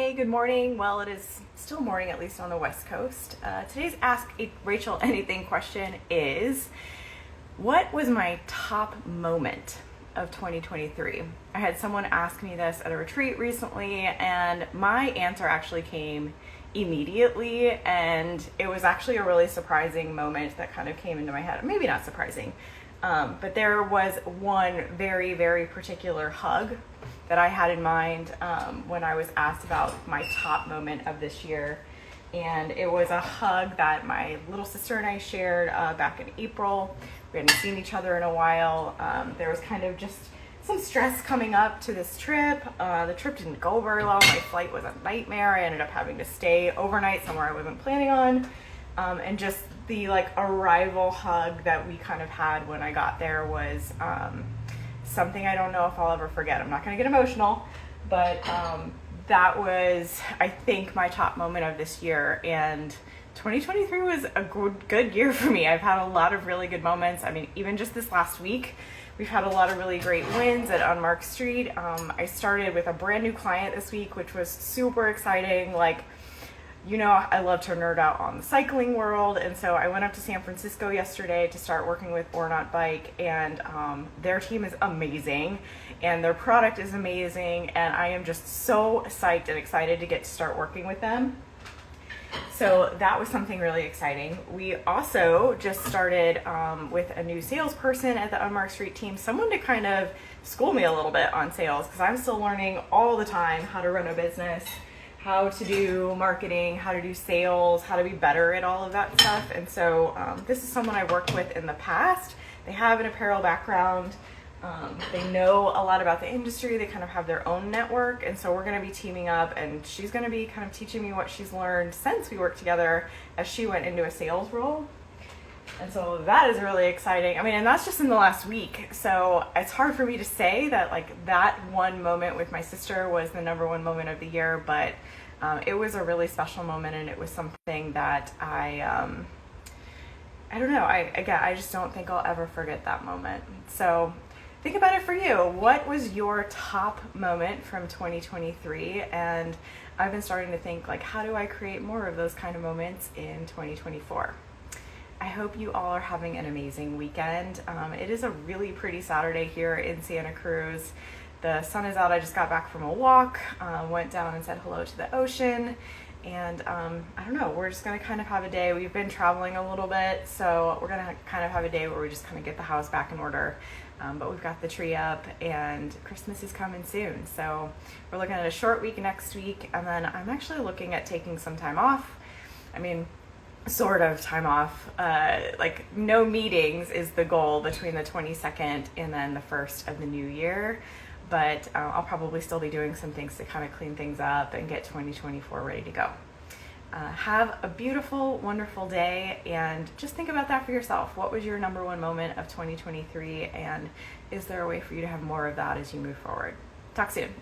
Hey, good morning. Well, it is still morning, at least on the West Coast. Today's Ask Rachel Anything question is, what was my top moment of 2023? I had someone ask me this at a retreat recently, and my answer actually came immediately, and it was actually a really surprising moment that kind of came into my head. Maybe not surprising, but there was one very, very particular hug that I had in mind when I was asked about my top moment of this year. And it was a hug that my little sister and I shared back in April. We hadn't seen each other in a while. There was kind of just some stress coming up to this trip. The trip didn't go very well. My flight was a nightmare. I ended up having to stay overnight somewhere I wasn't planning on. And just the arrival hug that we kind of had when I got there was something I don't know if I'll ever forget. I'm not going to get emotional, but that was, I think, my top moment of this year. And 2023 was a good year for me. I've had a lot of really good moments. I mean, even just this last week, we've had a lot of really great wins at Unmarked Street. I started with a brand new client this week, which was super exciting. I love to nerd out on the cycling world, and so I went up to San Francisco yesterday to start working with Or Not Bike, and their team is amazing, and their product is amazing, and I am just so psyched and excited to get to start working with them. So that was something really exciting. We also just started with a new salesperson at the Unmarked Street team, someone to kind of school me a little bit on sales, because I'm still learning all the time how to run a business, how to do marketing, how to do sales, how to be better at all of that stuff. And so this is someone I worked with in the past. They have an apparel background. They know a lot about the industry. They kind of have their own network. And so we're going to be teaming up, and she's going to be kind of teaching me what she's learned since we worked together as she went into a sales role. And so that is really exciting. I mean, and that's just in the last week. So it's hard for me to say that that one moment with my sister was the number one moment of the year, but it was a really special moment, and it was something that I don't know. I just don't think I'll ever forget that moment. So think about it for you. What was your top moment from 2023? And I've been starting to think, how do I create more of those kind of moments in 2024? I hope you all are having an amazing weekend. It is a really pretty Saturday here in Santa Cruz. The sun is out. I just got back from a walk, went down and said hello to the ocean. And I don't know, we're just going to kind of have a day. We've been traveling a little bit, so we're going to kind of have a day where we just kind of get the house back in order. But we've got the tree up, and Christmas is coming soon. So we're looking at a short week next week, and then I'm actually looking at taking some time off. I mean, sort of time off. No meetings is the goal between the 22nd and then the 1st of the new year. But I'll probably still be doing some things to kind of clean things up and get 2024 ready to go. Have a beautiful, wonderful day, and just think about that for yourself. What was your number one moment of 2023, and is there a way for you to have more of that as you move forward? Talk soon.